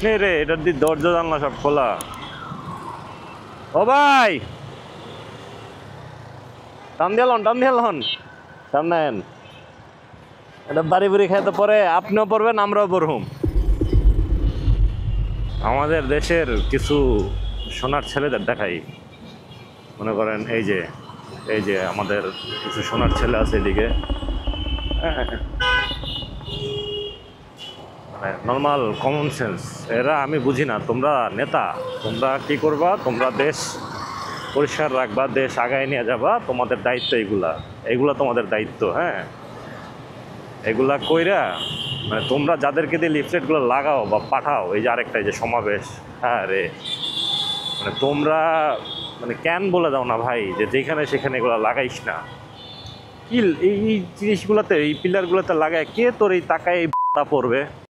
নে রে, এটার দি দরজা জানলা সব খোলা। ও ভাই, টান দিয়ে লন, টান দিয়ে লন, টান দেন। এটা বাড়ি বুড়ি খাইতে পরে আপনিও পড়বেন, আমরাও পড়হুম। আমাদের দেশের কিছু সোনার ছেলেদের দেখাই। মনে করেন এই যে আমাদের কিছু সোনার ছেলে আছে এদিকে। হ্যাঁ, মানে নর্মাল কমন সেন্স এরা, আমি বুঝি না। তোমরা নেতা, তোমরা কি করবা? তোমরা দেশ পরিষ্কার রাখবা, দেশ আগায় নিয়ে যাবা, তোমাদের দায়িত্ব এগুলা। এগুলা তোমাদের দায়িত্ব। হ্যাঁ, এগুলা কইরা মানে তোমরা যাদেরকে দিয়ে লিফলেটগুলো লাগাও বা পাঠাও, এই যে আরেকটা এই যে সমাবেশ, হ্যাঁ রে, মানে তোমরা মানে কেন বলে দাও না ভাই যে যেখানে সেখানে এগুলো লাগাইস না। কি এই জিনিসগুলোতে, এই পিলারগুলোতে লাগায় কে তোর এই তাকায় পড়বে?